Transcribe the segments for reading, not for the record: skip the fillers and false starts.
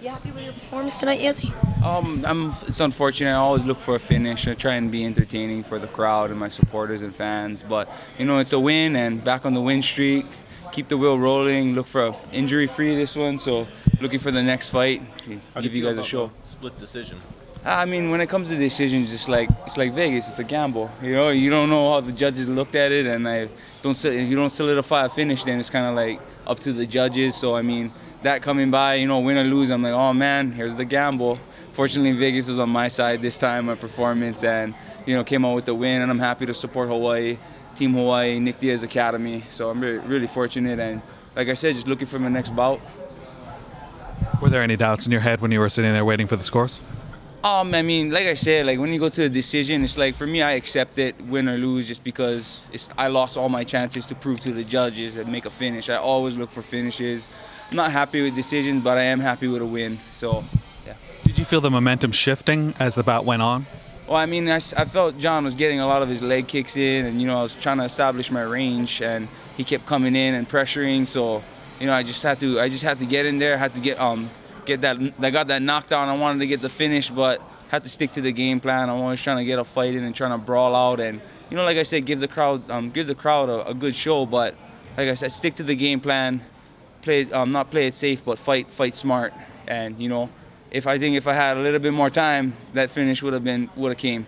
You happy with your performance tonight, Yancy? It's unfortunate. I always look for a finish. I try and be entertaining for the crowd and my supporters and fans. But, it's a win and back on the win streak. Keep the wheel rolling. Look for injury-free this one. So looking for the next fight. Give you guys a show. Split decision. I mean, when it comes to decisions, it's like Vegas. It's a gamble. You don't know how the judges looked at it, and if you don't solidify a finish, then it's kind of like up to the judges. So I mean, that coming by, win or lose, I'm like, oh man, here's the gamble. Fortunately, Vegas is on my side this time, my performance, and came out with the win, and I'm happy to support Hawaii, Team Hawaii, Nick Diaz Academy. So I'm really fortunate, and like I said, just looking for my next bout. Were there any doubts in your head when you were sitting there waiting for the scores? I mean, like I said, like when you go to a decision, it's like for me, I accept it, win or lose, just because I lost all my chances to prove to the judges and make a finish. I always look for finishes. I'm not happy with decisions, but I am happy with a win. So, yeah. Did you feel the momentum shifting as the bout went on? Well, I mean, I felt John was getting a lot of his leg kicks in, and I was trying to establish my range, and he kept coming in and pressuring. So, I just had to get in there. I had to get that. I got that knockdown. I wanted to get the finish, but had to stick to the game plan. I'm always trying to get a fight in and trying to brawl out, and like I said, give the crowd a good show. But like I said, stick to the game plan. Not play it safe, but fight smart. And if I had a little bit more time, that finish would have came.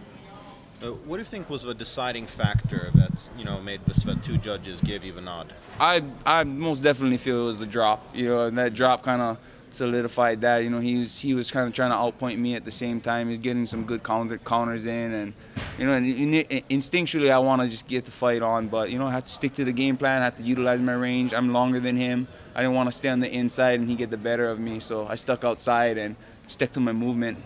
What do you think was the deciding factor that made the two judges give you the nod? I most definitely feel it was the drop. And that drop kind of solidified that. He was kind of trying to outpoint me at the same time. He's getting some good counters in, and and instinctually I want to just get the fight on, but I have to stick to the game plan. I have to utilize my range. I'm longer than him. I didn't want to stay on the inside and he get the better of me, so I stuck outside and stuck to my movement.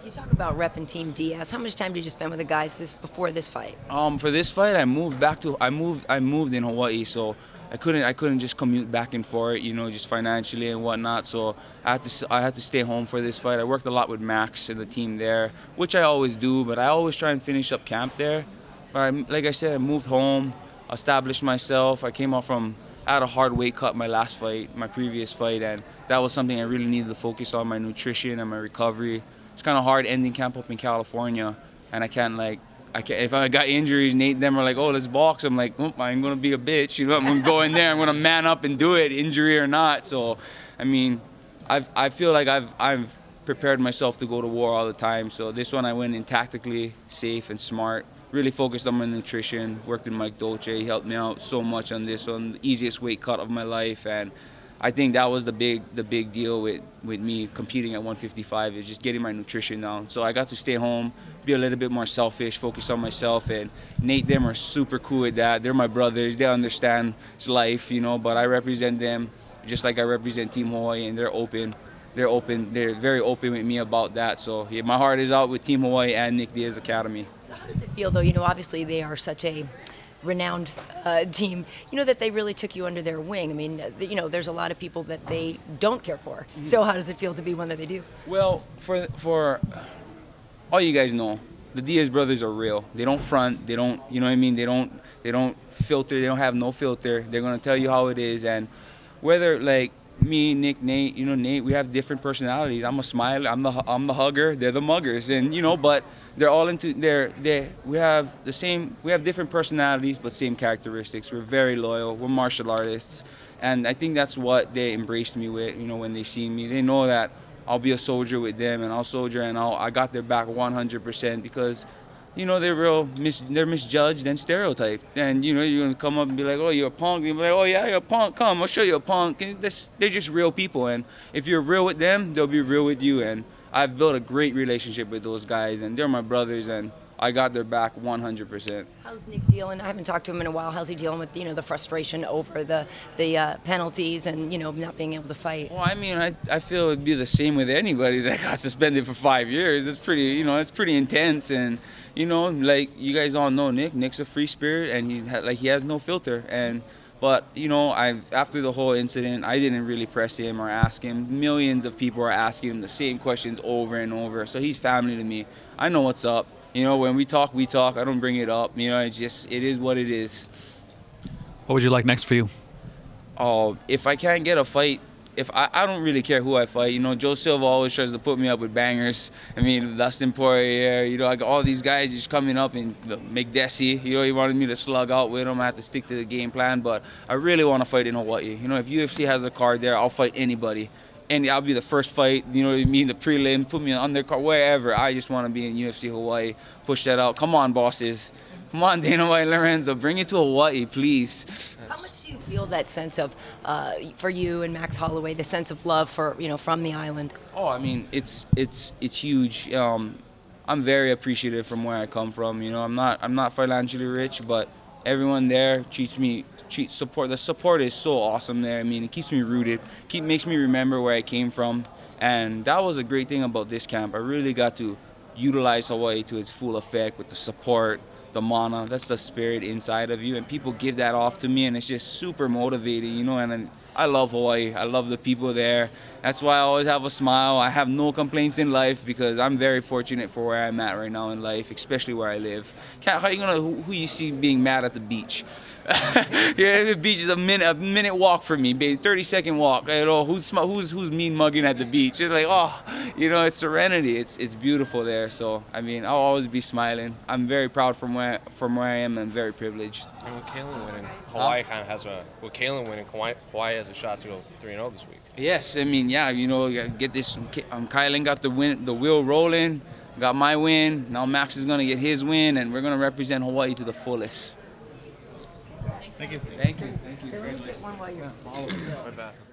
You talk about repping Team Diaz. How much time did you spend with the guys before this fight? For this fight, I moved in Hawaii, so I couldn't just commute back and forth, just financially and whatnot. So I had to stay home for this fight. I worked a lot with Max and the team there, which I always do, but I always try and finish up camp there. But like I said, I moved home, established myself. I came off I had a hard weight cut my previous fight, and that was something I really needed to focus on, my nutrition and my recovery. It's kind of hard ending camp up in California, and I can't if I got injuries, Nate them are like, oh, let's box. I'm like, oh, I'm gonna be a bitch, I'm gonna go in there, I'm gonna man up and do it, injury or not. So, I mean, I feel like I've prepared myself to go to war all the time. So this one I went in tactically safe and smart. Really focused on my nutrition, worked with Mike Dolce. He helped me out so much on this one, the easiest weight cut of my life, and I think that was the big deal with me competing at 155, is just getting my nutrition down. So I got to stay home, be a little bit more selfish, focus on myself, and Nate them are super cool with that. They're my brothers, they understand life, but I represent them just like I represent Team Hawaii, and they're very open with me about that. So yeah, my heart is out with Team Hawaii and Nick Diaz Academy. So how does it feel, though? Obviously they are such a renowned team, that they really took you under their wing. I mean, there's a lot of people that they don't care for. So how does it feel to be one that they do? Well, for all you guys know, the Diaz brothers are real. They don't front. They don't, They don't filter. They don't have no filter. They're gonna tell you how it is. And whether like me, Nick, Nate, Nate, we have different personalities. I'm a smiler. I'm the hugger. They're the muggers, and but they're all into we have different personalities but same characteristics. We're very loyal. We're martial artists, and I think that's what they embraced me with. When they see me, they know that I'll be a soldier with them, and I'll soldier, and I got their back 100%, because they're misjudged and stereotyped. And you're gonna come up and be like, oh, you're a punk. You'll be like, oh yeah, you're a punk. Come, I'll show you a punk. And they're just real people, and if you're real with them, they'll be real with you. And I've built a great relationship with those guys, and they're my brothers, and I got their back 100%. How's Nick dealing? I haven't talked to him in a while. How's he dealing with the frustration over the penalties and not being able to fight? Well, I mean, I feel it'd be the same with anybody that got suspended for 5 years. It's pretty it's pretty intense, and like you guys all know, Nick's a free spirit, and he has no filter. But after the whole incident, I didn't really press him or ask him. Millions of people are asking him the same questions over and over. So he's family to me. I know what's up. When we talk, we talk. I don't bring it up. It is what it is. What would you like next for you? If I can't get a fight if I don't really care who I fight. You know, Joe Silva always tries to put me up with bangers. I mean, Dustin Poirier, you know, I got all these guys just coming up, and McDessie, you know, he wanted me to slug out with him. I had to stick to the game plan, but I really want to fight in Hawaii. You know, if UFC has a card there, I'll fight anybody. And I'll be the first fight, you know what I mean, the prelim, put me on undercard, wherever. I just want to be in UFC Hawaii, push that out. Come on, bosses. Come on, Dana White, Lorenzo, bring it to Hawaii, please. How much do you feel that sense of, for you and Max Holloway, the sense of love for, you know, from the island? Oh, I mean, it's huge. I'm very appreciative from where I come from. You know, I'm not financially rich, but everyone there support. The support is so awesome there. I mean, it keeps me rooted, makes me remember where I came from, and that was a great thing about this camp. I really got to utilize Hawaii to its full effect with the support, the mana. That's the spirit inside of you, and people give that off to me, and it's just super motivating, you know. And I love Hawaii. I love the people there. That's why I always have a smile. I have no complaints in life because I'm very fortunate for where I'm at right now in life, especially where I live. How are you gonna who you see being mad at the beach? Yeah, the beach is a minute walk from me, baby, 30-second walk. You know, who's mean mugging at the beach? It's like, oh, you know, it's serenity. It's beautiful there. So I mean, I'll always be smiling. I'm very proud from where I am, and very privileged. And with Kalen winning, Hawaii kind of has Hawaii has a shot to go 3-0 this week. Yes, I mean, yeah, you know, get this. Kylan got the wheel rolling, got my win. Now Max is gonna get his win, and we're gonna represent Hawaii to the fullest. Thank you. Thank you. One while you're